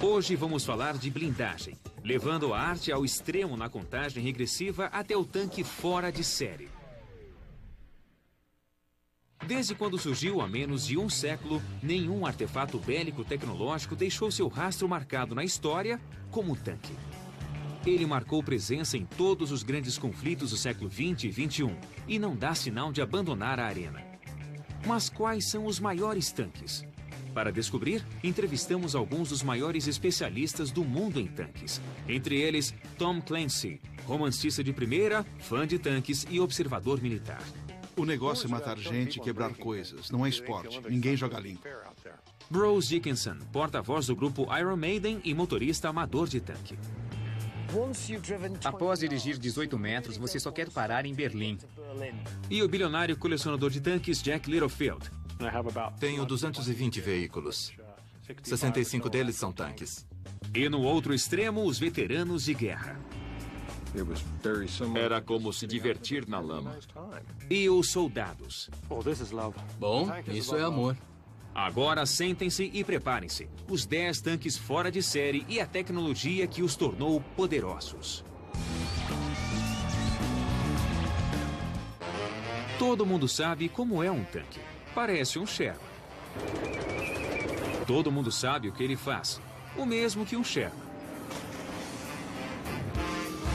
Hoje vamos falar de blindagem, levando a arte ao extremo na contagem regressiva até o tanque fora de série. Desde quando surgiu há menos de um século, nenhum artefato bélico tecnológico deixou seu rastro marcado na história como o tanque. Ele marcou presença em todos os grandes conflitos do século XX e XXI e não dá sinal de abandonar a arena. Mas quais são os maiores tanques? Para descobrir, entrevistamos alguns dos maiores especialistas do mundo em tanques. Entre eles, Tom Clancy, romancista de primeira, fã de tanques e observador militar. O negócio é matar gente e quebrar coisas, não é esporte. Ninguém joga limpo. Bruce Dickinson, porta-voz do grupo Iron Maiden e motorista amador de tanque. Após dirigir 18 metros, você só quer parar em Berlim. E o bilionário colecionador de tanques Jack Littlefield. Tenho 220 veículos. 65 deles são tanques. E no outro extremo, os veteranos de guerra. Era como se divertir na lama. E os soldados. Bom, isso é amor. Agora sentem-se e preparem-se. Os 10 tanques fora de série e a tecnologia que os tornou poderosos. Todo mundo sabe como é um tanque. Parece um Sherman. Todo mundo sabe o que ele faz. O mesmo que um Sherman.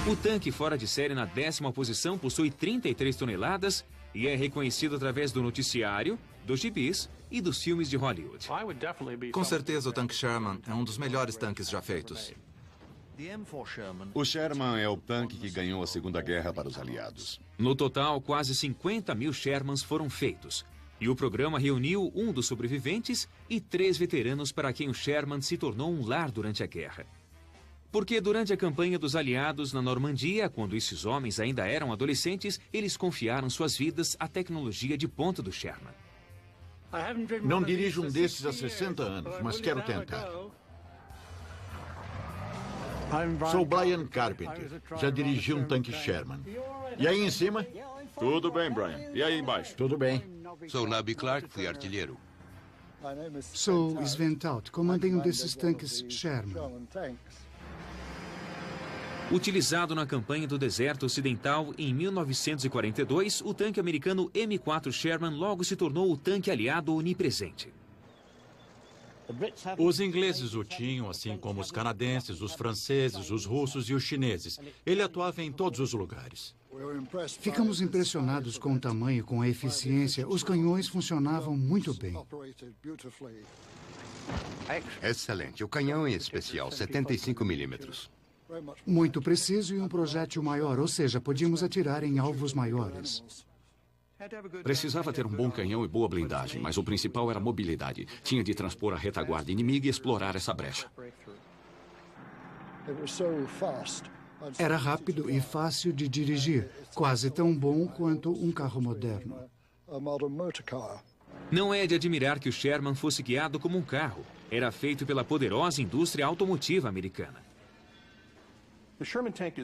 O tanque fora de série na 10ª posição possui 33 toneladas e é reconhecido através do noticiário, dos gibis e dos filmes de Hollywood. Com certeza o tanque Sherman é um dos melhores tanques já feitos. O Sherman é o tanque que ganhou a Segunda Guerra para os aliados. No total, quase 50 mil Shermans foram feitos. E o programa reuniu um dos sobreviventes e 3 veteranos para quem o Sherman se tornou um lar durante a guerra. Porque durante a campanha dos aliados na Normandia, quando esses homens ainda eram adolescentes, eles confiaram suas vidas à tecnologia de ponta do Sherman. Não dirijo um desses há 60 anos, mas quero tentar. Sou Brian Carpenter. Já dirigi um tanque Sherman. E aí em cima? Tudo bem, Brian. E aí embaixo? Tudo bem. Sou Nubby Clark, fui artilheiro. Sou Sven Taut, comandei um desses tanques Sherman. Utilizado na campanha do Deserto Ocidental em 1942, o tanque americano M4 Sherman logo se tornou o tanque aliado onipresente. Os ingleses o tinham, assim como os canadenses, os franceses, os russos e os chineses. Ele atuava em todos os lugares. Ficamos impressionados com o tamanho e com a eficiência. Os canhões funcionavam muito bem. Excelente. O canhão em especial, 75 milímetros. Muito preciso e um projétil maior, ou seja, podíamos atirar em alvos maiores. Precisava ter um bom canhão e boa blindagem, mas o principal era a mobilidade. Tinha de transpor a retaguarda inimiga e explorar essa brecha. Era rápido e fácil de dirigir, quase tão bom quanto um carro moderno. Não é de admirar que o Sherman fosse guiado como um carro. Era feito pela poderosa indústria automotiva americana.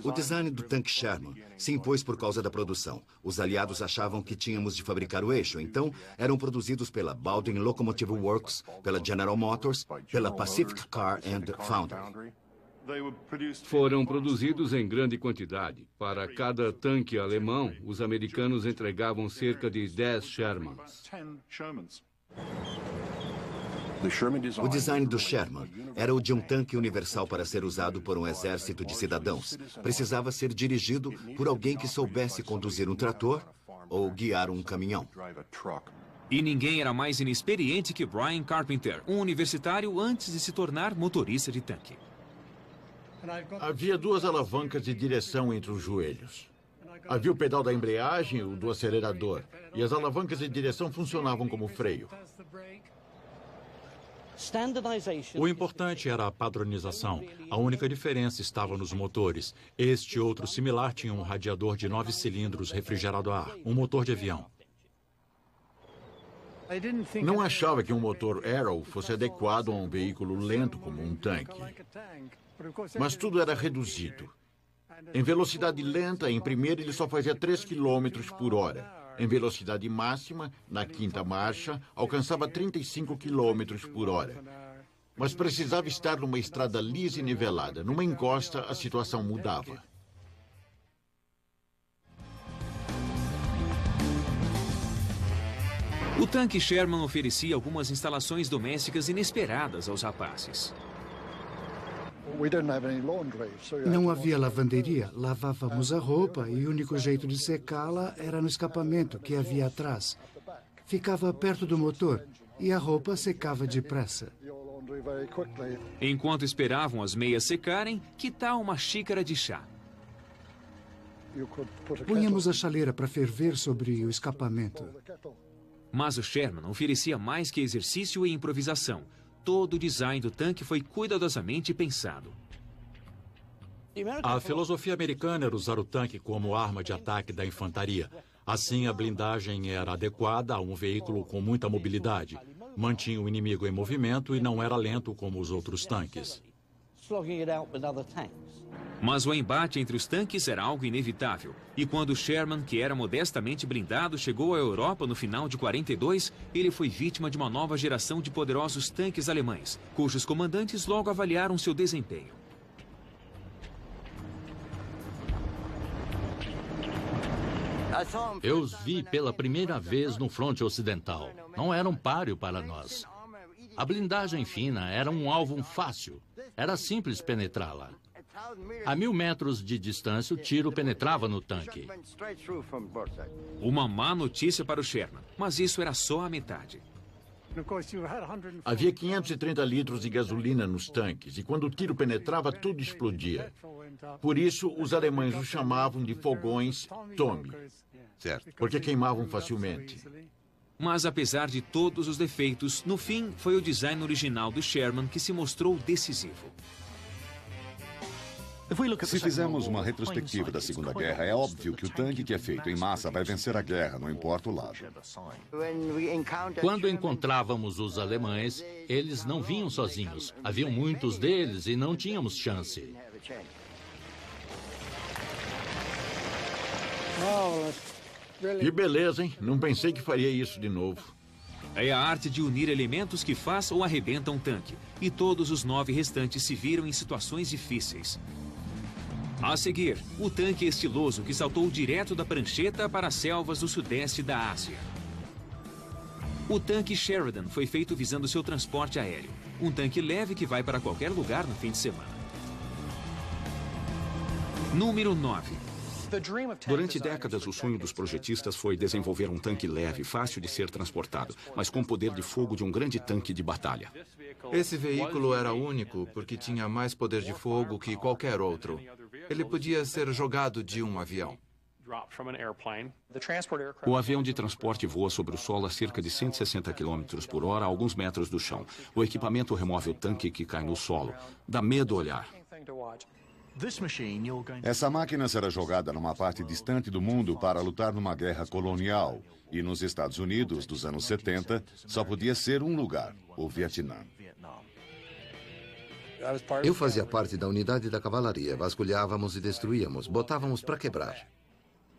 O design do tanque Sherman se impôs por causa da produção. Os aliados achavam que tínhamos de fabricar o eixo, então eram produzidos pela Baldwin Locomotive Works, pela General Motors, pela Pacific Car and Foundry. Foram produzidos em grande quantidade. Para cada tanque alemão, os americanos entregavam cerca de 10 Shermans. O design do Sherman era o de um tanque universal para ser usado por um exército de cidadãos. Precisava ser dirigido por alguém que soubesse conduzir um trator ou guiar um caminhão. E ninguém era mais inexperiente que Brian Carpenter, um universitário antes de se tornar motorista de tanque. Havia 2 alavancas de direção entre os joelhos. Havia o pedal da embreagem e o do acelerador. E as alavancas de direção funcionavam como freio. O importante era a padronização. A única diferença estava nos motores. Este e outro similar tinha um radiador de 9 cilindros refrigerado a ar, um motor de avião. Não achava que um motor Arrow fosse adequado a um veículo lento como um tanque. Mas tudo era reduzido. Em velocidade lenta, em primeira, ele só fazia 3 km por hora. Em velocidade máxima, na 5ª marcha, alcançava 35 km por hora. mas precisava estar numa estrada lisa e nivelada. Numa encosta, a situação mudava. O tanque Sherman oferecia algumas instalações domésticas inesperadas aos rapazes. Não havia lavanderia. Lavávamos a roupa e o único jeito de secá-la era no escapamento que havia atrás. Ficava perto do motor e a roupa secava depressa. Enquanto esperavam as meias secarem, que tal uma xícara de chá? Punhamos a chaleira para ferver sobre o escapamento. Mas o Sherman oferecia mais que exercício e improvisação. Todo o design do tanque foi cuidadosamente pensado. A filosofia americana era usar o tanque como arma de ataque da infantaria. Assim, a blindagem era adequada a um veículo com muita mobilidade. Mantinha o inimigo em movimento e não era lento como os outros tanques. Mas o embate entre os tanques era algo inevitável. E quando Sherman, que era modestamente blindado, chegou à Europa no final de 42, ele foi vítima de uma nova geração de poderosos tanques alemães, cujos comandantes logo avaliaram seu desempenho. Eu os vi pela primeira vez no fronte ocidental. Não era um páreo para nós. A blindagem fina era um alvo fácil. Era simples penetrá-la. A 1000 metros de distância, o tiro penetrava no tanque. Uma má notícia para o Sherman, mas isso era só a metade. Havia 530 litros de gasolina nos tanques, e quando o tiro penetrava, tudo explodia. Por isso, os alemães os chamavam de fogões Tommy. Certo. Porque queimavam facilmente. Mas apesar de todos os defeitos, no fim, foi o design original do Sherman que se mostrou decisivo. Se fizermos uma retrospectiva da Segunda Guerra, é óbvio que o tanque que é feito em massa vai vencer a guerra, não importa o lado. Quando encontrávamos os alemães, eles não vinham sozinhos. Haviam muitos deles e não tínhamos chance. Que beleza, hein? Não pensei que faria isso de novo. É a arte de unir elementos que faz ou arrebenta um tanque. E todos os 9 restantes se viram em situações difíceis. A seguir, o tanque estiloso que saltou direto da prancheta para as selvas do sudeste da Ásia. O tanque Sheridan foi feito visando seu transporte aéreo. Um tanque leve que vai para qualquer lugar no fim de semana. Número 9. Durante décadas, o sonho dos projetistas foi desenvolver um tanque leve, fácil de ser transportado, mas com poder de fogo de um grande tanque de batalha. Esse veículo era único porque tinha mais poder de fogo que qualquer outro. Ele podia ser jogado de um avião. O avião de transporte voa sobre o solo a cerca de 160 km por hora, a alguns metros do chão. O equipamento remove o tanque que cai no solo. Dá medo olhar. Essa máquina será jogada numa parte distante do mundo para lutar numa guerra colonial. E nos Estados Unidos, dos anos 70, só podia ser um lugar, o Vietnã. Eu fazia parte da unidade da cavalaria. Vasculhávamos e destruíamos. Botávamos para quebrar.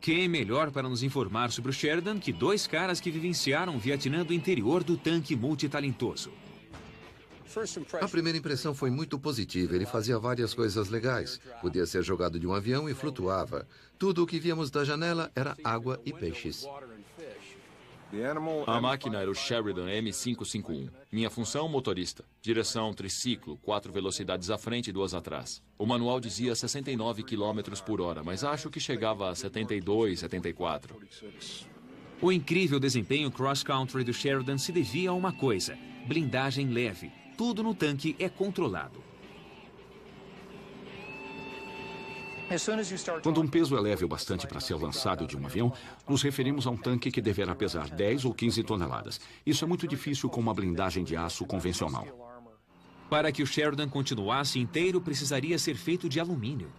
Quem melhor para nos informar sobre o Sheridan que 2 caras que vivenciaram o Vietnã do interior do tanque multitalentoso? A primeira impressão foi muito positiva. Ele fazia várias coisas legais. Podia ser jogado de um avião e flutuava. Tudo o que víamos da janela era água e peixes. A máquina era o Sheridan M551. Minha função, motorista. Direção, triciclo, 4 velocidades à frente e 2 atrás. O manual dizia 69 km por hora, mas acho que chegava a 72, 74. O incrível desempenho cross-country do Sheridan se devia a uma coisa: blindagem leve. Tudo no tanque é controlado. Quando um peso é leve o bastante para ser lançado de um avião, nos referimos a um tanque que deverá pesar 10 ou 15 toneladas. Isso é muito difícil com uma blindagem de aço convencional. Para que o Sheridan continuasse inteiro, precisaria ser feito de alumínio.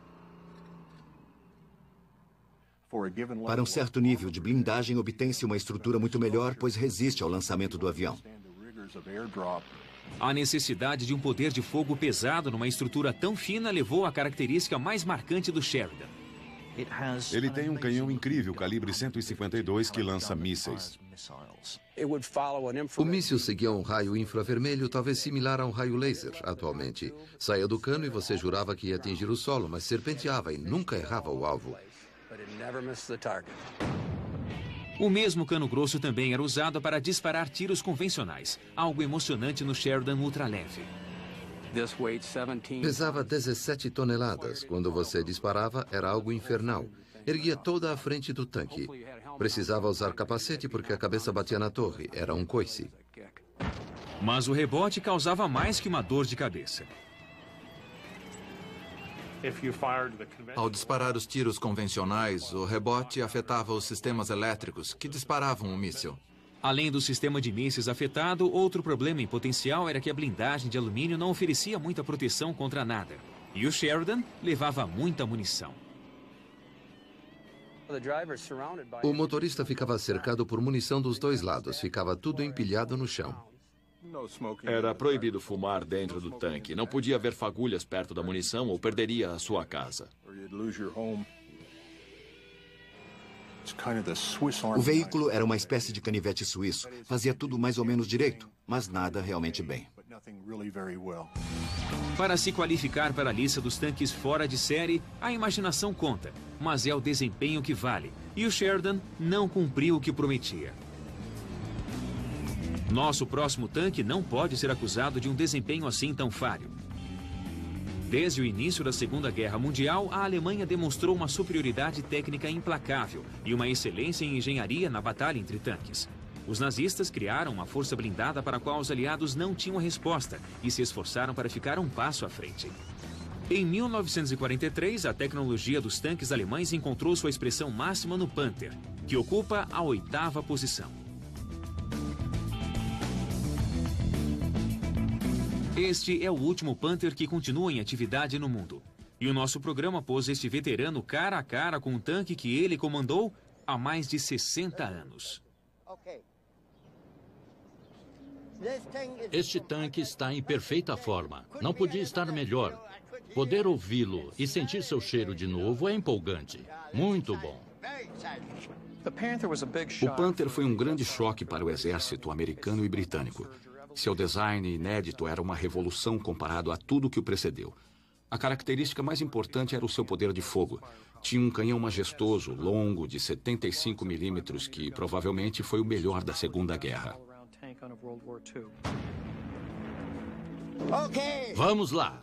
Para um certo nível de blindagem, obtém-se uma estrutura muito melhor, pois resiste ao lançamento do avião. A necessidade de um poder de fogo pesado numa estrutura tão fina levou à característica mais marcante do Sheridan. Ele tem um canhão incrível, calibre 152, que lança mísseis. O míssil seguia um raio infravermelho, talvez similar a um raio laser atualmente. Saía do cano e você jurava que ia atingir o solo, mas serpenteava e nunca errava o alvo. O mesmo cano grosso também era usado para disparar tiros convencionais, algo emocionante no Sheridan ultraleve. Pesava 17 toneladas. Quando você disparava, era algo infernal. Erguia toda a frente do tanque. Precisava usar capacete porque a cabeça batia na torre. Era um coice. Mas o rebote causava mais que uma dor de cabeça. Ao disparar os tiros convencionais, o rebote afetava os sistemas elétricos que disparavam o míssil. Além do sistema de mísseis afetado, outro problema em potencial era que a blindagem de alumínio não oferecia muita proteção contra nada. E o Sheridan levava muita munição. O motorista ficava cercado por munição dos dois lados. Ficava tudo empilhado no chão. Era proibido fumar dentro do tanque. Não podia haver fagulhas perto da munição ou perderia a sua casa. O veículo era uma espécie de canivete suíço. Fazia tudo mais ou menos direito, mas nada realmente bem. Para se qualificar para a lista dos tanques fora de série, a imaginação conta, mas é o desempenho que vale. E o Sheridan não cumpriu o que prometia. Nosso próximo tanque não pode ser acusado de um desempenho assim tão falho. Desde o início da Segunda Guerra Mundial, a Alemanha demonstrou uma superioridade técnica implacável e uma excelência em engenharia na batalha entre tanques. Os nazistas criaram uma força blindada para a qual os aliados não tinham resposta e se esforçaram para ficar um passo à frente. Em 1943, a tecnologia dos tanques alemães encontrou sua expressão máxima no Panther, que ocupa a 8ª posição. Este é o último Panther que continua em atividade no mundo. E o nosso programa pôs este veterano cara a cara com um tanque que ele comandou há mais de 60 anos. Este tanque está em perfeita forma. Não podia estar melhor. Poder ouvi-lo e sentir seu cheiro de novo é empolgante. Muito bom. O Panther foi um grande choque para o exército americano e britânico. Seu design inédito era uma revolução comparado a tudo que o precedeu. A característica mais importante era o seu poder de fogo. Tinha um canhão majestoso, longo, de 75 milímetros, que provavelmente foi o melhor da Segunda Guerra. Vamos lá!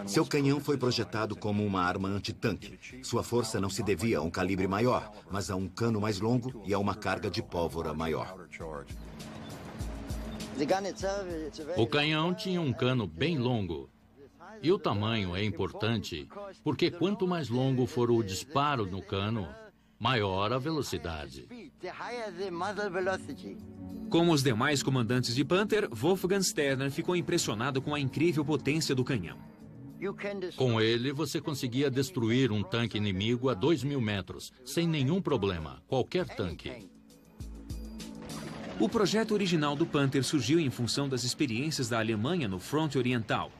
Seu canhão foi projetado como uma arma antitanque. Sua força não se devia a um calibre maior, mas a um cano mais longo e a uma carga de pólvora maior. O canhão tinha um cano bem longo. E o tamanho é importante, porque quanto mais longo for o disparo no cano, maior a velocidade. Como os demais comandantes de Panther, Wolfgang Sterner ficou impressionado com a incrível potência do canhão. Com ele, você conseguia destruir um tanque inimigo a 2.000 metros, sem nenhum problema, qualquer tanque. O projeto original do Panther surgiu em função das experiências da Alemanha no fronte oriental.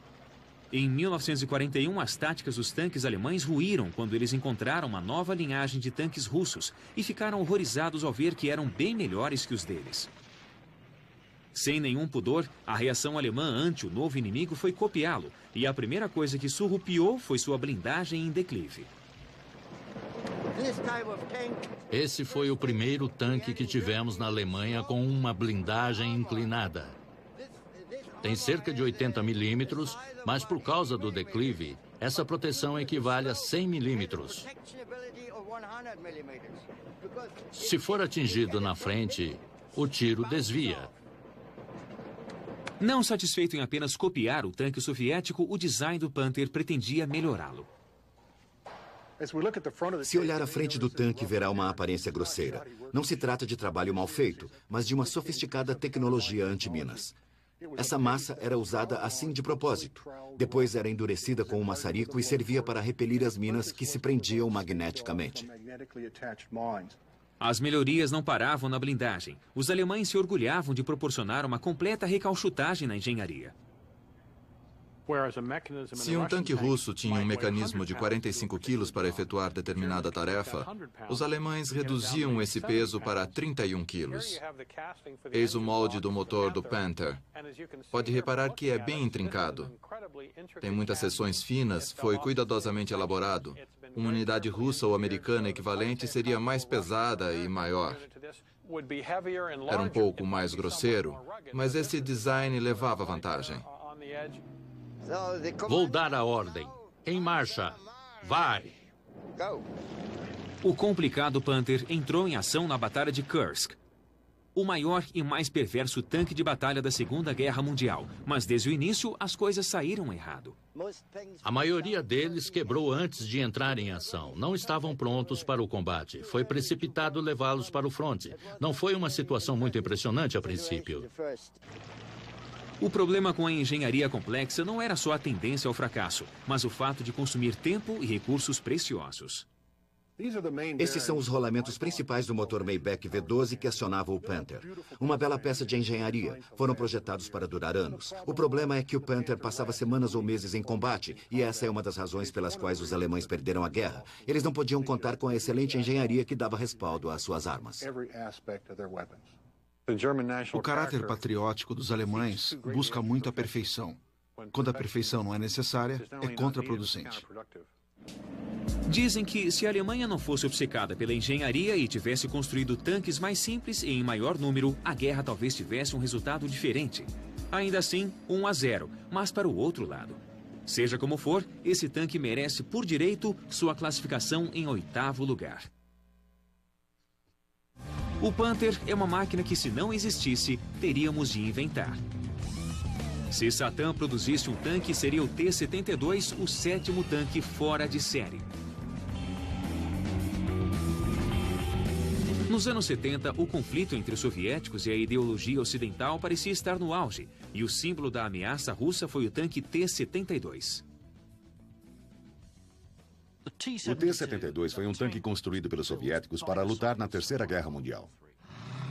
Em 1941, as táticas dos tanques alemães ruíram quando eles encontraram uma nova linhagem de tanques russos e ficaram horrorizados ao ver que eram bem melhores que os deles. Sem nenhum pudor, a reação alemã ante o novo inimigo foi copiá-lo, e a primeira coisa que surrupiou foi sua blindagem em declive. Esse foi o primeiro tanque que tivemos na Alemanha com uma blindagem inclinada. Tem cerca de 80 milímetros, mas por causa do declive, essa proteção equivale a 100 milímetros. Se for atingido na frente, o tiro desvia. Não satisfeito em apenas copiar o tanque soviético, o design do Panther pretendia melhorá-lo. Se olhar à frente do tanque, verá uma aparência grosseira. Não se trata de trabalho mal feito, mas de uma sofisticada tecnologia antiminas. Essa massa era usada assim de propósito. Depois era endurecida com um maçarico e servia para repelir as minas que se prendiam magneticamente. As melhorias não paravam na blindagem. Os alemães se orgulhavam de proporcionar uma completa recalchutagem na engenharia. Se um tanque russo tinha um mecanismo de 45 quilos para efetuar determinada tarefa, os alemães reduziam esse peso para 31 quilos. Eis o molde do motor do Panther. Pode reparar que é bem intrincado. Tem muitas seções finas, foi cuidadosamente elaborado. Uma unidade russa ou americana equivalente seria mais pesada e maior. Era um pouco mais grosseiro, mas esse design levava vantagem. Vou dar a ordem. Em marcha. Vai! O complicado Panther entrou em ação na Batalha de Kursk, o maior e mais perverso tanque de batalha da Segunda Guerra Mundial. Mas desde o início, as coisas saíram errado. A maioria deles quebrou antes de entrar em ação. Não estavam prontos para o combate. Foi precipitado levá-los para o fronte. Não foi uma situação muito impressionante a princípio. O problema com a engenharia complexa não era só a tendência ao fracasso, mas o fato de consumir tempo e recursos preciosos. Esses são os rolamentos principais do motor Maybach V12 que acionava o Panther. Uma bela peça de engenharia. Foram projetados para durar anos. O problema é que o Panther passava semanas ou meses em combate, e essa é uma das razões pelas quais os alemães perderam a guerra. Eles não podiam contar com a excelente engenharia que dava respaldo às suas armas. O caráter patriótico dos alemães busca muito a perfeição. Quando a perfeição não é necessária, é contraproducente. Dizem que se a Alemanha não fosse obcecada pela engenharia e tivesse construído tanques mais simples e em maior número, a guerra talvez tivesse um resultado diferente. Ainda assim, 1-0, mas para o outro lado. Seja como for, esse tanque merece por direito sua classificação em 8º lugar. O Panther é uma máquina que, se não existisse, teríamos de inventar. Se Saddam produzisse um tanque, seria o T-72, o 7º tanque fora de série. Nos anos 70, o conflito entre os soviéticos e a ideologia ocidental parecia estar no auge, e o símbolo da ameaça russa foi o tanque T-72. O T-72 foi um tanque construído pelos soviéticos para lutar na Terceira Guerra Mundial.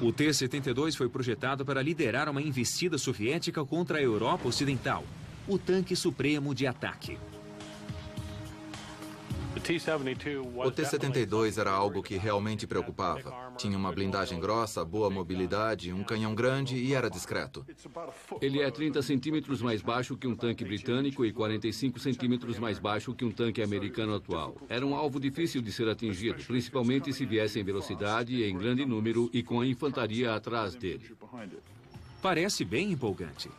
O T-72 foi projetado para liderar uma investida soviética contra a Europa Ocidental, o tanque supremo de ataque. O T-72 era algo que realmente preocupava. Tinha uma blindagem grossa, boa mobilidade, um canhão grande e era discreto. Ele é 30 centímetros mais baixo que um tanque britânico e 45 centímetros mais baixo que um tanque americano atual. Era um alvo difícil de ser atingido, principalmente se viesse em velocidade, em grande número e com a infantaria atrás dele. Parece bem empolgante.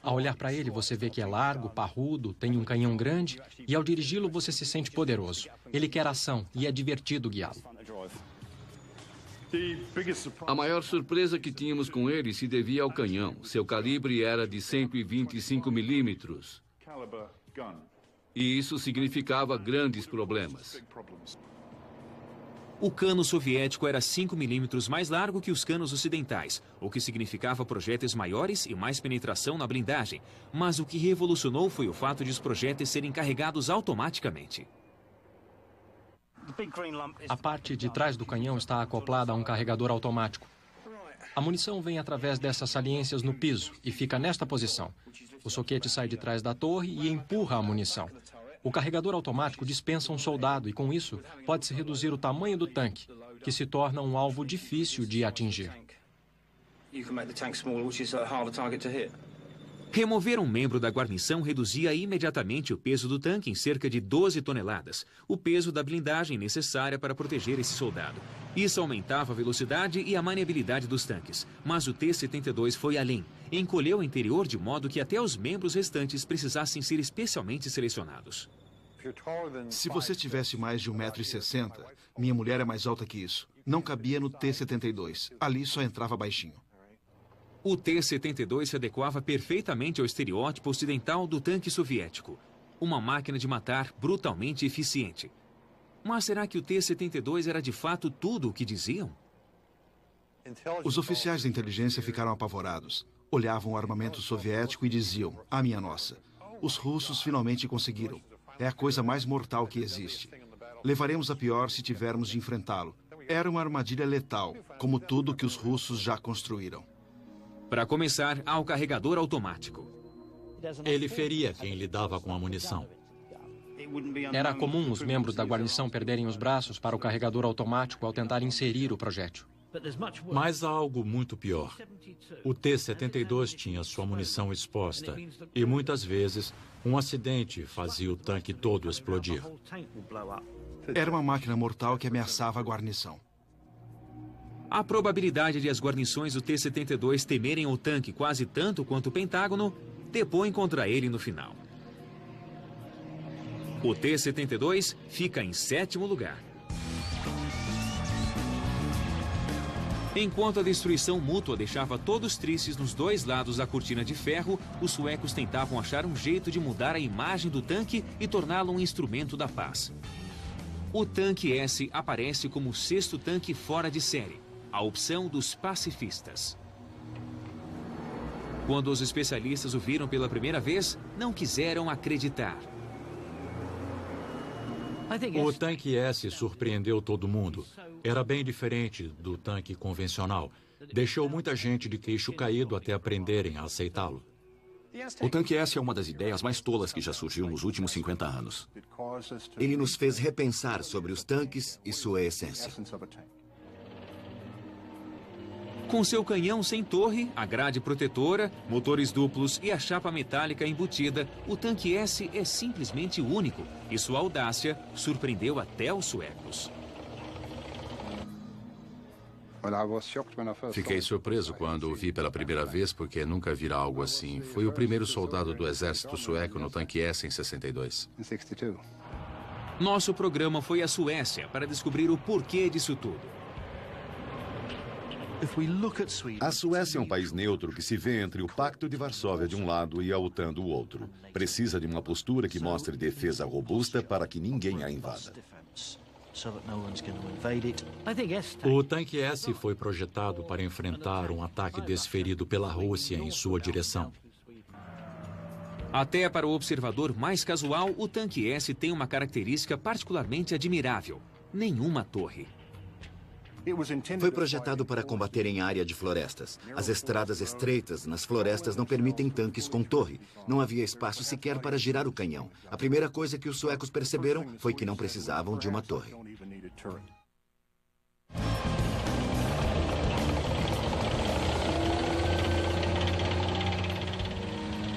Ao olhar para ele, você vê que é largo, parrudo, tem um canhão grande e ao dirigi-lo você se sente poderoso. Ele quer ação e é divertido guiá-lo. A maior surpresa que tínhamos com ele se devia ao canhão. Seu calibre era de 125 milímetros. E isso significava grandes problemas. O cano soviético era 5 milímetros mais largo que os canos ocidentais, o que significava projéteis maiores e mais penetração na blindagem. Mas o que revolucionou foi o fato de os projéteis serem carregados automaticamente. A parte de trás do canhão está acoplada a um carregador automático. A munição vem através dessas saliências no piso e fica nesta posição. O soquete sai de trás da torre e empurra a munição. O carregador automático dispensa um soldado e, com isso, pode-se reduzir o tamanho do tanque, que se torna um alvo difícil de atingir. Remover um membro da guarnição reduzia imediatamente o peso do tanque em cerca de 12 toneladas, o peso da blindagem necessária para proteger esse soldado. Isso aumentava a velocidade e a maniabilidade dos tanques, mas o T-72 foi além. Encolheu o interior de modo que até os membros restantes precisassem ser especialmente selecionados. Se você tivesse mais de 1,60 m, minha mulher é mais alta que isso. Não cabia no T-72. Ali só entrava baixinho. O T-72 se adequava perfeitamente ao estereótipo ocidental do tanque soviético. Uma máquina de matar brutalmente eficiente. Mas será que o T-72 era de fato tudo o que diziam? Os oficiais de inteligência ficaram apavorados. Olhavam o armamento soviético e diziam: "Ah, minha nossa, os russos finalmente conseguiram. É a coisa mais mortal que existe. Levaremos a pior se tivermos de enfrentá-lo. Era uma armadilha letal, como tudo que os russos já construíram." Para começar, há o carregador automático. Ele feria quem lidava com a munição. Era comum os membros da guarnição perderem os braços para o carregador automático ao tentar inserir o projétil. Mas há algo muito pior. O T-72 tinha sua munição exposta e, muitas vezes, um acidente fazia o tanque todo explodir. Era uma máquina mortal que ameaçava a guarnição. A probabilidade de as guarnições do T-72 temerem o tanque quase tanto quanto o Pentágono depõe contra ele no final. O T-72 fica em 7º lugar. Enquanto a destruição mútua deixava todos tristes nos dois lados da cortina de ferro, os suecos tentavam achar um jeito de mudar a imagem do tanque e torná-lo um instrumento da paz. O tanque S aparece como o 6º tanque fora de série, a opção dos pacifistas. Quando os especialistas o viram pela primeira vez, não quiseram acreditar. O tanque S surpreendeu todo mundo. Era bem diferente do tanque convencional. Deixou muita gente de queixo caído até aprenderem a aceitá-lo. O tanque S é uma das ideias mais tolas que já surgiu nos últimos 50 anos. Ele nos fez repensar sobre os tanques e sua essência. Com seu canhão sem torre, a grade protetora, motores duplos e a chapa metálica embutida, o tanque S é simplesmente único e sua audácia surpreendeu até os suecos. Fiquei surpreso quando o vi pela primeira vez, porque nunca vira algo assim. Fui o primeiro soldado do exército sueco no tanque S em 62. Nosso programa foi à Suécia para descobrir o porquê disso tudo. A Suécia é um país neutro que se vê entre o Pacto de Varsóvia de um lado e a OTAN do outro. Precisa de uma postura que mostre defesa robusta para que ninguém a invada. O tanque S foi projetado para enfrentar um ataque desferido pela Rússia em sua direção. Até para o observador mais casual, o tanque S tem uma característica particularmente admirável: nenhuma torre. Foi projetado para combater em área de florestas. As estradas estreitas nas florestas não permitem tanques com torre. Não havia espaço sequer para girar o canhão. A primeira coisa que os suecos perceberam foi que não precisavam de uma torre.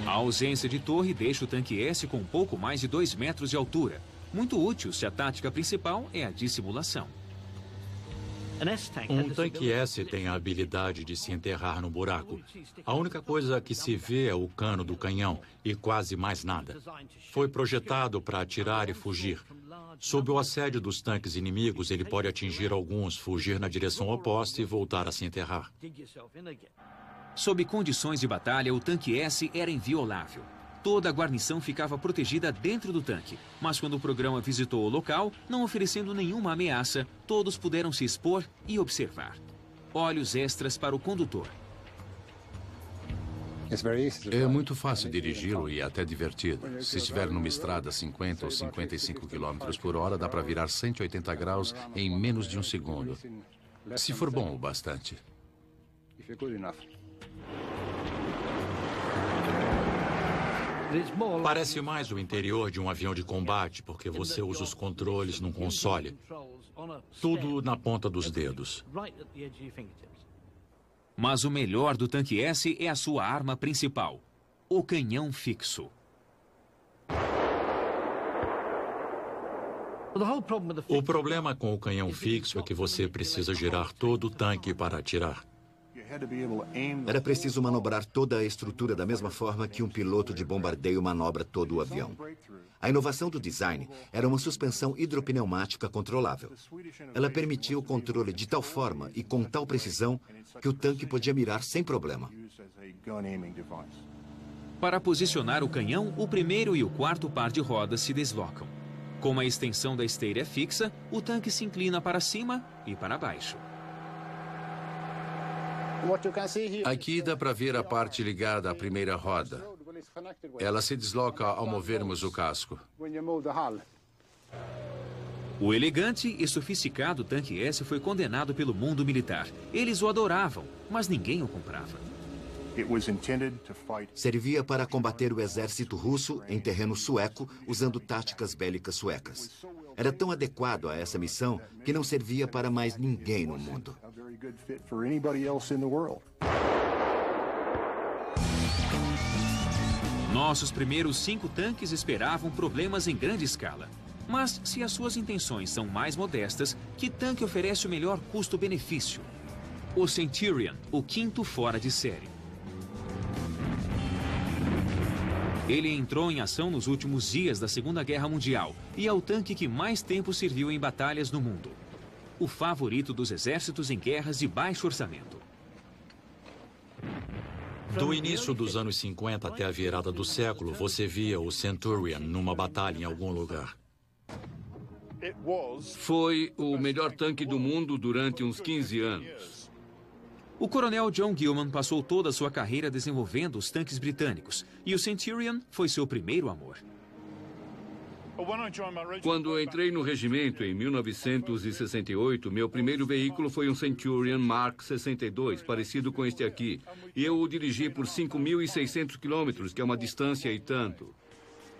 A ausência de torre deixa o tanque S com pouco mais de 2 metros de altura. Muito útil se a tática principal é a dissimulação. Um tanque S tem a habilidade de se enterrar no buraco. A única coisa que se vê é o cano do canhão e quase mais nada. Foi projetado para atirar e fugir. Sob o assédio dos tanques inimigos, ele pode atingir alguns, fugir na direção oposta e voltar a se enterrar. Sob condições de batalha, o tanque S era inviolável. Toda a guarnição ficava protegida dentro do tanque, mas quando o programa visitou o local, não oferecendo nenhuma ameaça, todos puderam se expor e observar. Olhos extras para o condutor. É muito fácil dirigi-lo e até divertido. Se estiver numa estrada a 50 ou 55 km por hora, dá para virar 180 graus em menos de um segundo. Se for bom o bastante. Parece mais o interior de um avião de combate, porque você usa os controles num console. Tudo na ponta dos dedos. Mas o melhor do tanque S é a sua arma principal, o canhão fixo. O problema com o canhão fixo é que você precisa girar todo o tanque para atirar. Era preciso manobrar toda a estrutura da mesma forma que um piloto de bombardeio manobra todo o avião. A inovação do design era uma suspensão hidropneumática controlável. Ela permitia o controle de tal forma e com tal precisão que o tanque podia mirar sem problema. Para posicionar o canhão, o primeiro e o quarto par de rodas se deslocam. Como a extensão da esteira é fixa, o tanque se inclina para cima e para baixo. Aqui dá para ver a parte ligada à primeira roda. Ela se desloca ao movermos o casco. O elegante e sofisticado tanque S foi condenado pelo mundo militar. Eles o adoravam, mas ninguém o comprava. Servia para combater o exército russo em terreno sueco, usando táticas bélicas suecas. Era tão adequado a essa missão que não servia para mais ninguém no mundo. Nossos primeiros 5 tanques esperavam problemas em grande escala. Mas, se as suas intenções são mais modestas, que tanque oferece o melhor custo-benefício? O Centurion, o 5º fora de série. Ele entrou em ação nos últimos dias da Segunda Guerra Mundial e é o tanque que mais tempo serviu em batalhas no mundo. O favorito dos exércitos em guerras de baixo orçamento. Do início dos anos 50 até a virada do século, você via o Centurion numa batalha em algum lugar. Foi o melhor tanque do mundo durante uns 15 anos. O coronel John Gilman passou toda a sua carreira desenvolvendo os tanques britânicos, e o Centurion foi seu primeiro amor. Quando entrei no regimento em 1968, meu primeiro veículo foi um Centurion Mark 62, parecido com este aqui. E eu o dirigi por 5.600 quilômetros, que é uma distância e tanto.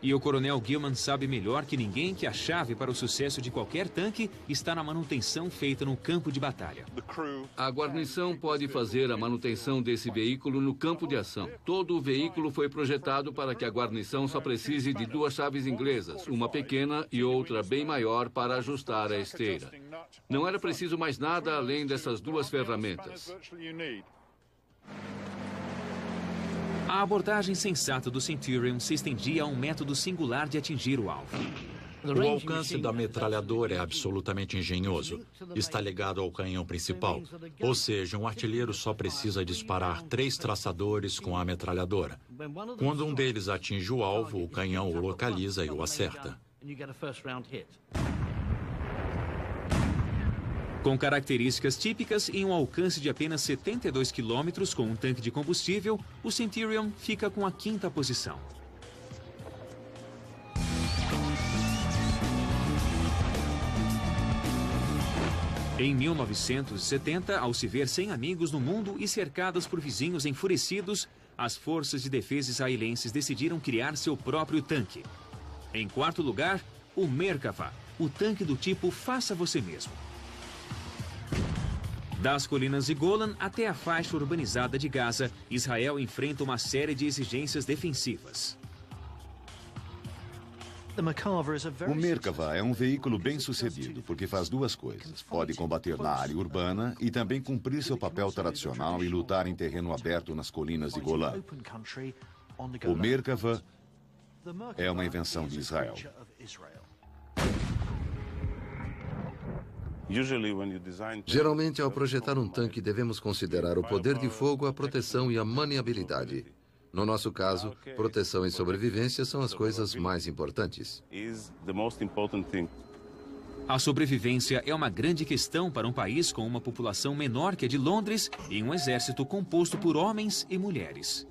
E o coronel Gilman sabe melhor que ninguém que a chave para o sucesso de qualquer tanque está na manutenção feita no campo de batalha. A guarnição pode fazer a manutenção desse veículo no campo de ação. Todo o veículo foi projetado para que a guarnição só precise de 2 chaves inglesas, uma pequena e outra bem maior para ajustar a esteira. Não era preciso mais nada além dessas 2 ferramentas. A abordagem sensata do Centurion se estendia a um método singular de atingir o alvo. O alcance da metralhadora é absolutamente engenhoso. Está ligado ao canhão principal. Ou seja, um artilheiro só precisa disparar 3 traçadores com a metralhadora. Quando um deles atinge o alvo, o canhão o localiza e o acerta. Com características típicas e um alcance de apenas 72 km com um tanque de combustível, o Centurion fica com a 5ª posição. Em 1970, ao se ver sem amigos no mundo e cercadas por vizinhos enfurecidos, as forças de defesa israelenses decidiram criar seu próprio tanque. Em 4º lugar, o Merkava, o tanque do tipo faça você mesmo. Das colinas de Golan até a faixa urbanizada de Gaza, Israel enfrenta uma série de exigências defensivas. O Merkava é um veículo bem-sucedido, porque faz 2 coisas. Pode combater na área urbana e também cumprir seu papel tradicional e lutar em terreno aberto nas colinas de Golã. O Merkava é uma invenção de Israel. Geralmente, ao projetar um tanque, devemos considerar o poder de fogo, a proteção e a maniabilidade. No nosso caso, proteção e sobrevivência são as coisas mais importantes. A sobrevivência é uma grande questão para um país com uma população menor que a de Londres e um exército composto por homens e mulheres.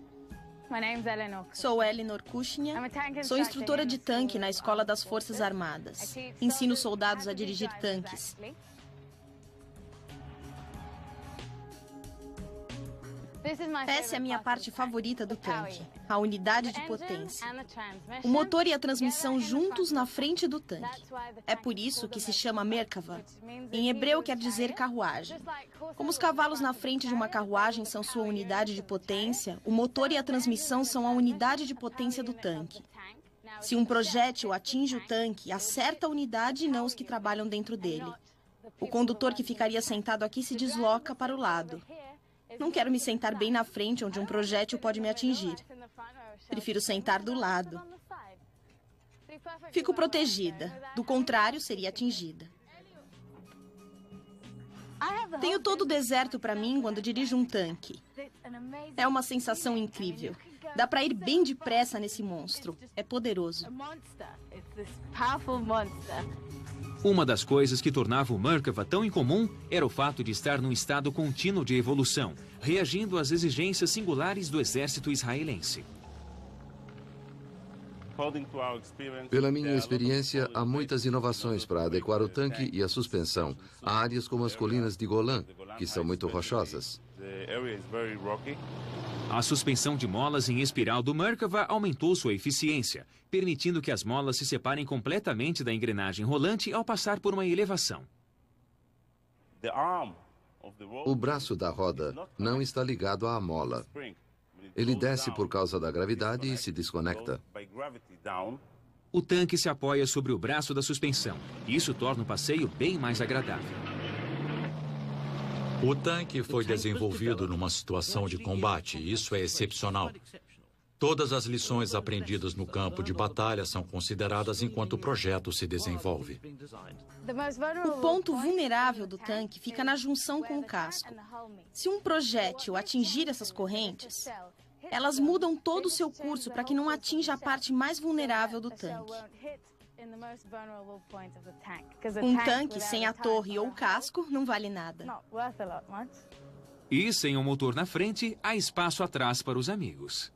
Sou Eleanor Kushnia, sou instrutora de tanque na Escola das Forças Armadas. Ensino soldados a dirigir tanques. Essa é a minha parte favorita do tanque, a unidade de potência. O motor e a transmissão juntos na frente do tanque. É por isso que se chama Merkava. Em hebreu quer dizer carruagem. Como os cavalos na frente de uma carruagem são sua unidade de potência, o motor e a transmissão são a unidade de potência do tanque. Se um projétil atinge o tanque, acerta a unidade e não os que trabalham dentro dele. O condutor que ficaria sentado aqui se desloca para o lado. Não quero me sentar bem na frente, onde um projétil pode me atingir. Prefiro sentar do lado. Fico protegida. Do contrário, seria atingida. Tenho todo o deserto para mim quando dirijo um tanque. É uma sensação incrível. Dá para ir bem depressa nesse monstro. É poderoso. Uma das coisas que tornava o Merkava tão incomum era o fato de estar num estado contínuo de evolução, reagindo às exigências singulares do exército israelense. Pela minha experiência, há muitas inovações para adequar o tanque e a suspensão a áreas como as colinas de Golã, que são muito rochosas. A suspensão de molas em espiral do Merkava aumentou sua eficiência, permitindo que as molas se separem completamente da engrenagem rolante ao passar por uma elevação. O braço da roda não está ligado à mola. Ele desce por causa da gravidade e se desconecta. O tanque se apoia sobre o braço da suspensão. Isso torna o passeio bem mais agradável. O tanque foi desenvolvido numa situação de combate. Isso é excepcional. Todas as lições aprendidas no campo de batalha são consideradas enquanto o projeto se desenvolve. O ponto vulnerável do tanque fica na junção com o casco. Se um projétil atingir essas correntes, elas mudam todo o seu curso para que não atinja a parte mais vulnerável do tanque. Um tanque sem a torre ou o casco não vale nada. E sem um motor na frente, há espaço atrás para os amigos.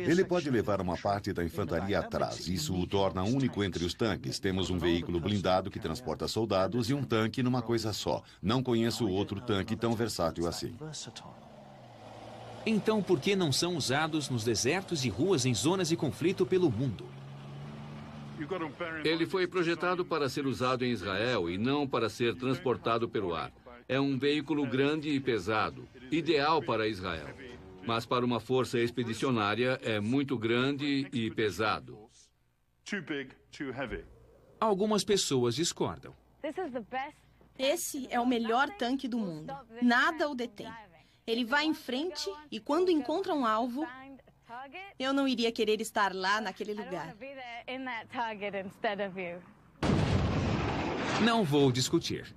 Ele pode levar uma parte da infantaria atrás. Isso o torna único entre os tanques. Temos um veículo blindado que transporta soldados e um tanque numa coisa só. Não conheço outro tanque tão versátil assim. Então, por que não são usados nos desertos e ruas em zonas de conflito pelo mundo? Ele foi projetado para ser usado em Israel e não para ser transportado pelo ar. É um veículo grande e pesado, ideal para Israel. Mas para uma força expedicionária é muito grande e pesado. Algumas pessoas discordam. Esse é o melhor tanque do mundo. Nada o detém. Ele vai em frente e quando encontra um alvo, eu não iria querer estar lá naquele lugar. Não vou discutir.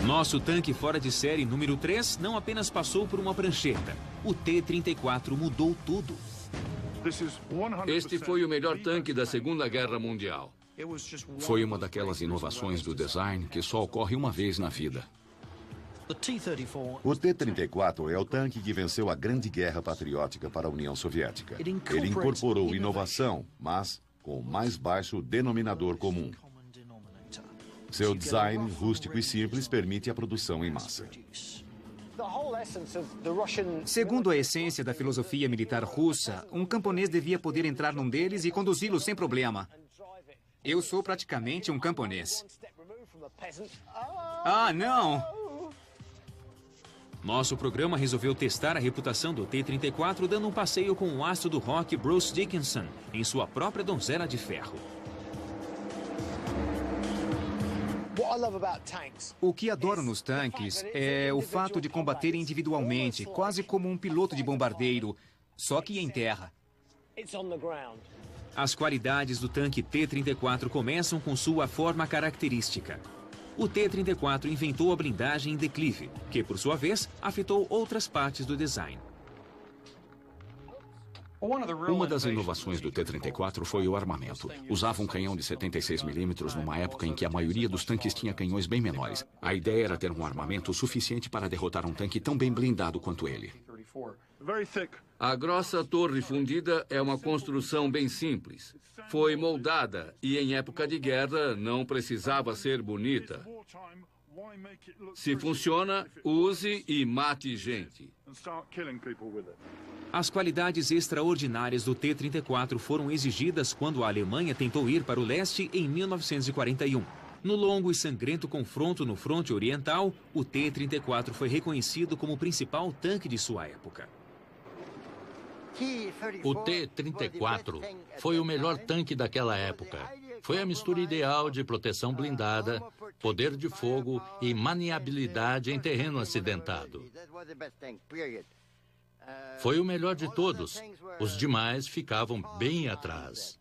Nosso tanque fora de série número 3 não apenas passou por uma prancheta. O T-34 mudou tudo. Este foi o melhor tanque da Segunda Guerra Mundial. Foi uma daquelas inovações do design que só ocorre uma vez na vida. O T-34 é o tanque que venceu a Grande Guerra Patriótica para a União Soviética. Ele incorporou inovação, mas com o mais baixo denominador comum. Seu design rústico e simples permite a produção em massa. Segundo a essência da filosofia militar russa, um camponês devia poder entrar num deles e conduzi-lo sem problema. Eu sou praticamente um camponês. Ah, não! Nosso programa resolveu testar a reputação do T-34 dando um passeio com o astro do rock Bruce Dickinson em sua própria donzela de ferro. O que adoro nos tanques é o fato de combater individualmente, quase como um piloto de bombardeiro, só que em terra. As qualidades do tanque T-34 começam com sua forma característica. O T-34 inventou a blindagem em declive, que, por sua vez, afetou outras partes do design. Uma das inovações do T-34 foi o armamento. Usava um canhão de 76 milímetros numa época em que a maioria dos tanques tinha canhões bem menores. A ideia era ter um armamento suficiente para derrotar um tanque tão bem blindado quanto ele. A grossa torre fundida é uma construção bem simples. Foi moldada e, em época de guerra, não precisava ser bonita. Se funciona, use e mate gente. As qualidades extraordinárias do T-34 foram exigidas quando a Alemanha tentou ir para o leste em 1941. No longo e sangrento confronto no fronte oriental, o T-34 foi reconhecido como o principal tanque de sua época. O T-34 foi o melhor tanque daquela época. Foi a mistura ideal de proteção blindada, poder de fogo e maniabilidade em terreno acidentado. Foi o melhor de todos. Os demais ficavam bem atrás.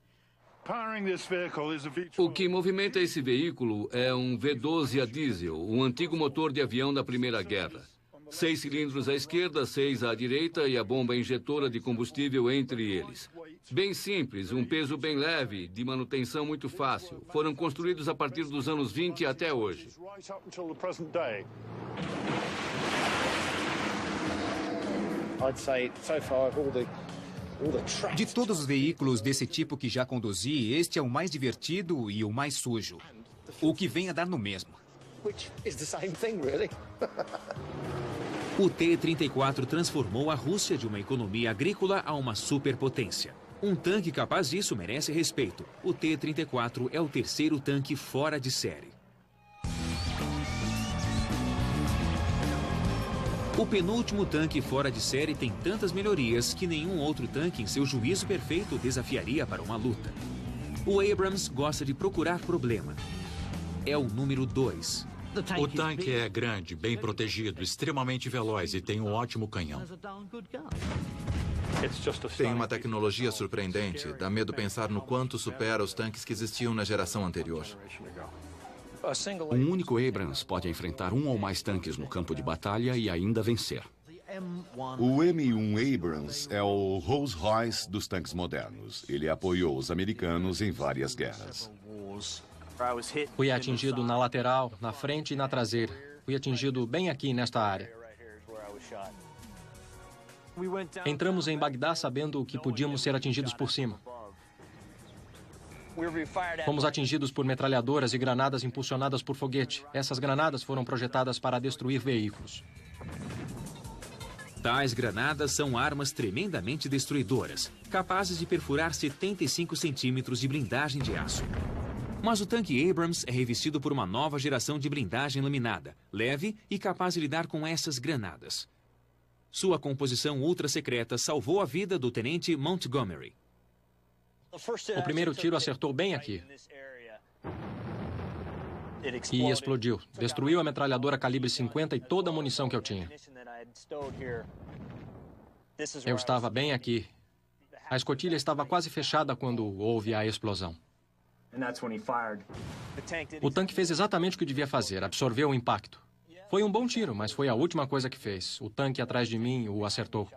O que movimenta esse veículo é um V12 a diesel, um antigo motor de avião da Primeira Guerra. 6 cilindros à esquerda, 6 à direita e a bomba injetora de combustível entre eles. Bem simples, um peso bem leve, de manutenção muito fácil. Foram construídos a partir dos anos 20 até hoje. De todos os veículos desse tipo que já conduzi, este é o mais divertido e o mais sujo. O que vem a dar no mesmo. Which is the same thing, really. O T-34 transformou a Rússia de uma economia agrícola a uma superpotência. Um tanque capaz disso merece respeito. O T-34 é o terceiro tanque fora de série. O penúltimo tanque fora de série tem tantas melhorias que nenhum outro tanque em seu juízo perfeito desafiaria para uma luta. O Abrams gosta de procurar problema. É o número 2. O tanque é grande, bem protegido, extremamente veloz e tem um ótimo canhão. Tem uma tecnologia surpreendente. Dá medo pensar no quanto supera os tanques que existiam na geração anterior. Um único Abrams pode enfrentar um ou mais tanques no campo de batalha e ainda vencer. O M1 Abrams é o Rolls-Royce dos tanques modernos. Ele apoiou os americanos em várias guerras. Fui atingido na lateral, na frente e na traseira. Fui atingido bem aqui nesta área. Entramos em Bagdá sabendo que podíamos ser atingidos por cima. Fomos atingidos por metralhadoras e granadas impulsionadas por foguete. Essas granadas foram projetadas para destruir veículos. Tais granadas são armas tremendamente destruidoras, capazes de perfurar 75 centímetros de blindagem de aço. Mas o tanque Abrams é revestido por uma nova geração de blindagem laminada, leve e capaz de lidar com essas granadas. Sua composição ultra-secreta salvou a vida do tenente Montgomery. O primeiro tiro acertou bem aqui. E explodiu. Destruiu a metralhadora calibre 50 e toda a munição que eu tinha. Eu estava bem aqui. A escotilha estava quase fechada quando houve a explosão. O tanque fez exatamente o que devia fazer, absorveu o impacto. Foi um bom tiro, mas foi a última coisa que fez. O tanque atrás de mim o acertou.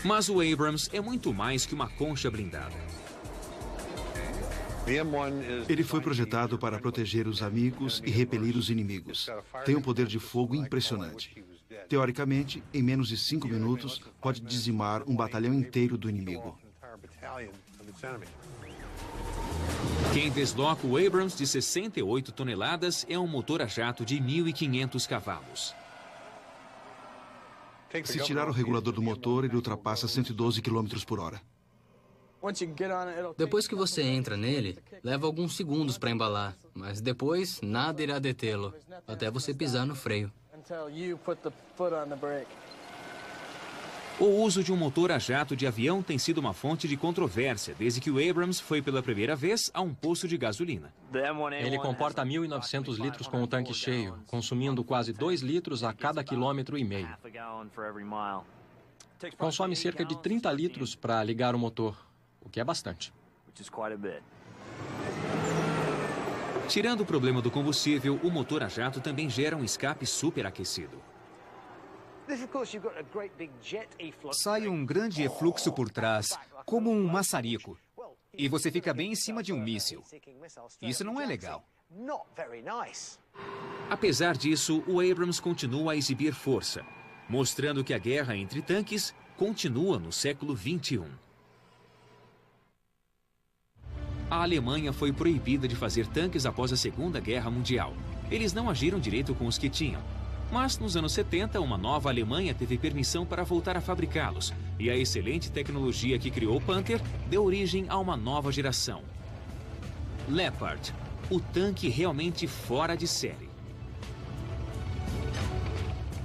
Mas o Abrams é muito mais que uma concha blindada. Ele foi projetado para proteger os amigos e repelir os inimigos. Tem um poder de fogo impressionante. Teoricamente, em menos de 5 minutos, pode dizimar um batalhão inteiro do inimigo. Quem desloca o Abrams de 68 toneladas é um motor a jato de 1.500 cavalos. Se tirar o regulador do motor, ele ultrapassa 112 km por hora. Depois que você entra nele, leva alguns segundos para embalar, mas depois nada irá detê-lo, até você pisar no freio. O uso de um motor a jato de avião tem sido uma fonte de controvérsia desde que o Abrams foi pela primeira vez a um posto de gasolina. Ele comporta 1.900 litros com o tanque cheio, consumindo quase 2 litros a cada quilômetro e meio. Consome cerca de 30 litros para ligar o motor, o que é bastante. Tirando o problema do combustível, o motor a jato também gera um escape superaquecido. Sai um grande efluxo por trás, como um maçarico. E você fica bem em cima de um míssil. Isso não é legal. Apesar disso, o Abrams continua a exibir força, mostrando que a guerra entre tanques continua no século XXI. A Alemanha foi proibida de fazer tanques após a Segunda Guerra Mundial. Eles não agiram direito com os que tinham. Mas, nos anos 70, uma nova Alemanha teve permissão para voltar a fabricá-los. E a excelente tecnologia que criou o Panther deu origem a uma nova geração. Leopard, o tanque realmente fora de série.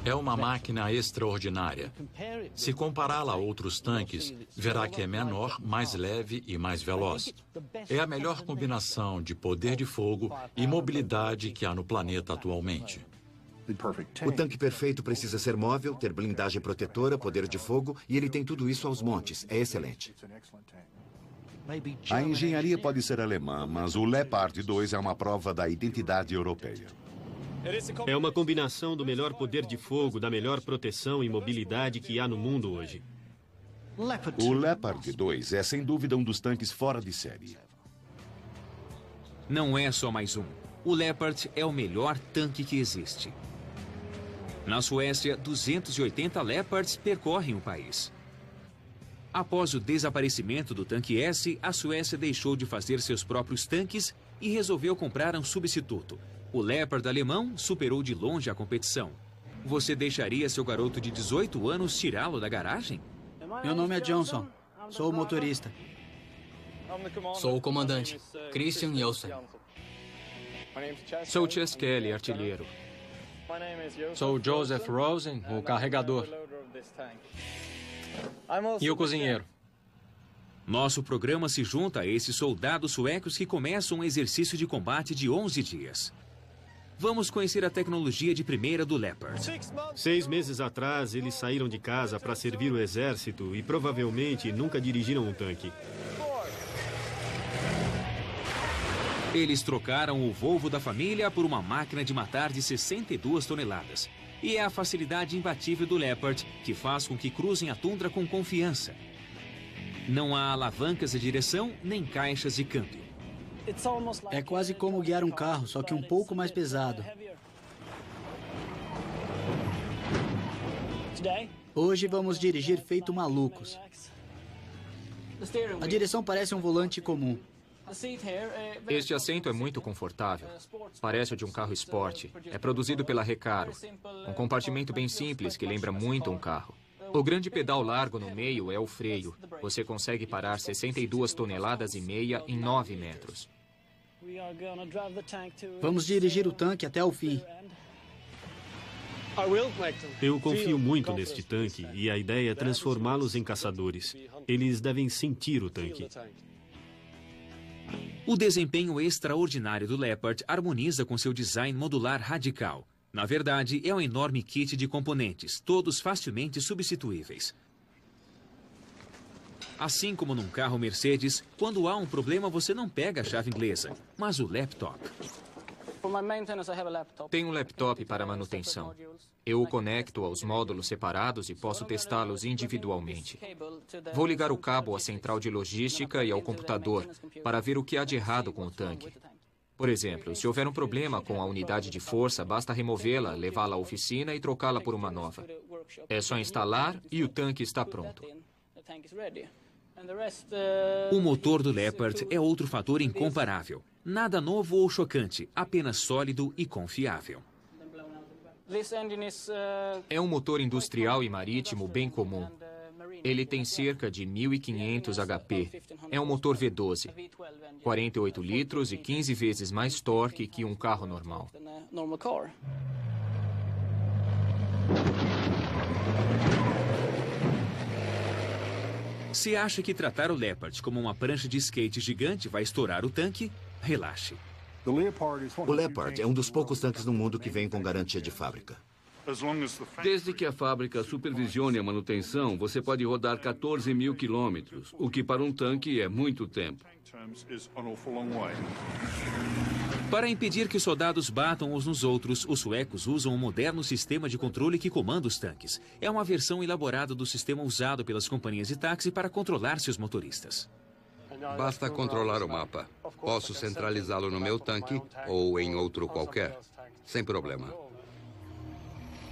É uma máquina extraordinária. Se compará-la a outros tanques, verá que é menor, mais leve e mais veloz. É a melhor combinação de poder de fogo e mobilidade que há no planeta atualmente. O tanque perfeito precisa ser móvel, ter blindagem protetora, poder de fogo, e ele tem tudo isso aos montes. É excelente. A engenharia pode ser alemã, mas o Leopard 2 é uma prova da identidade europeia. É uma combinação do melhor poder de fogo, da melhor proteção e mobilidade que há no mundo hoje. O Leopard 2 é, sem dúvida, um dos tanques fora de série. Não é só mais um. O Leopard é o melhor tanque que existe. Na Suécia, 280 Leopards percorrem o país. Após o desaparecimento do tanque S, a Suécia deixou de fazer seus próprios tanques e resolveu comprar um substituto. O Leopard alemão superou de longe a competição. Você deixaria seu garoto de 18 anos tirá-lo da garagem? Meu nome é Johnson. Sou o motorista. Sou o comandante, Christian Nielsen. Sou Chess Kelly, artilheiro. Sou Joseph Rosen, o carregador. E o cozinheiro. Nosso programa se junta a esses soldados suecos que começam um exercício de combate de 11 dias. Vamos conhecer a tecnologia de primeira do Leopard. 6 meses atrás, eles saíram de casa para servir o exército e provavelmente nunca dirigiram um tanque. Eles trocaram o Volvo da família por uma máquina de matar de 62 toneladas. E é a facilidade imbatível do Leopard que faz com que cruzem a tundra com confiança. Não há alavancas de direção nem caixas de câmbio. É quase como guiar um carro, só que um pouco mais pesado. Hoje vamos dirigir feito malucos. A direção parece um volante comum. Este assento é muito confortável. Parece o de um carro esporte. É produzido pela Recaro. Um compartimento bem simples que lembra muito um carro. O grande pedal largo no meio é o freio. Você consegue parar 62 toneladas e meia em 9 metros. Vamos dirigir o tanque até o fim. Eu confio muito neste tanque e a ideia é transformá-los em caçadores. Eles devem sentir o tanque. O desempenho extraordinário do Leopard harmoniza com seu design modular radical. Na verdade, é um enorme kit de componentes, todos facilmente substituíveis. Assim como num carro Mercedes, quando há um problema você não pega a chave inglesa, mas o laptop. Tenho um laptop para manutenção. Eu o conecto aos módulos separados e posso testá-los individualmente. Vou ligar o cabo à central de logística e ao computador para ver o que há de errado com o tanque. Por exemplo, se houver um problema com a unidade de força, basta removê-la, levá-la à oficina e trocá-la por uma nova. É só instalar e o tanque está pronto. O motor do Leopard é outro fator incomparável. Nada novo ou chocante, apenas sólido e confiável. É um motor industrial e marítimo bem comum. Ele tem cerca de 1.500 HP. É um motor V12. 48 litros e 15 vezes mais torque que um carro normal. Se acha que tratar o Leopard como uma prancha de skate gigante vai estourar o tanque, relaxe. O Leopard é um dos poucos tanques no mundo que vem com garantia de fábrica. Desde que a fábrica supervisione a manutenção, você pode rodar 14 mil quilômetros, o que para um tanque é muito tempo. Para impedir que os soldados batam uns nos outros, os suecos usam um moderno sistema de controle que comanda os tanques. É uma versão elaborada do sistema usado pelas companhias de táxi para controlar seus motoristas. Basta controlar o mapa. Posso centralizá-lo no meu tanque ou em outro qualquer, sem problema.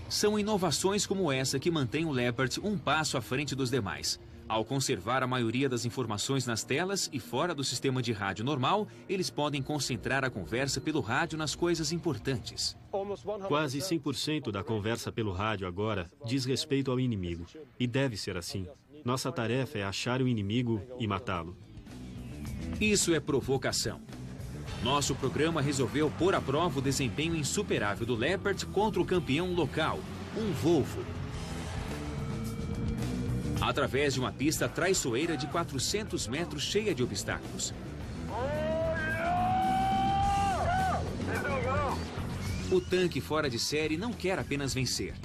São inovações como essa que mantêm o Leopard um passo à frente dos demais. Ao conservar a maioria das informações nas telas e fora do sistema de rádio normal, eles podem concentrar a conversa pelo rádio nas coisas importantes. Quase 100% da conversa pelo rádio agora diz respeito ao inimigo. E deve ser assim. Nossa tarefa é achar o inimigo e matá-lo. Isso é provocação. Nosso programa resolveu pôr à prova o desempenho insuperável do Leopard contra o campeão local, um Volvo. Através de uma pista traiçoeira de 400 metros cheia de obstáculos. O tanque fora de série não quer apenas vencer,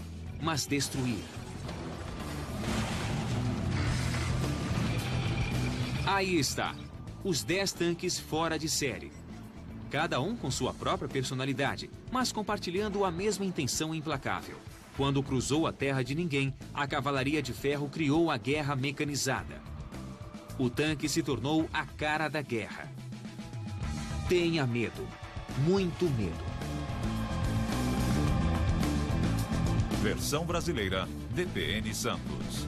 mas destruir. Aí está, os 10 tanques fora de série. Cada um com sua própria personalidade, mas compartilhando a mesma intenção implacável. Quando cruzou a terra de ninguém, a cavalaria de ferro criou a guerra mecanizada. O tanque se tornou a cara da guerra. Tenha medo, muito medo. Versão brasileira, DPN Santos.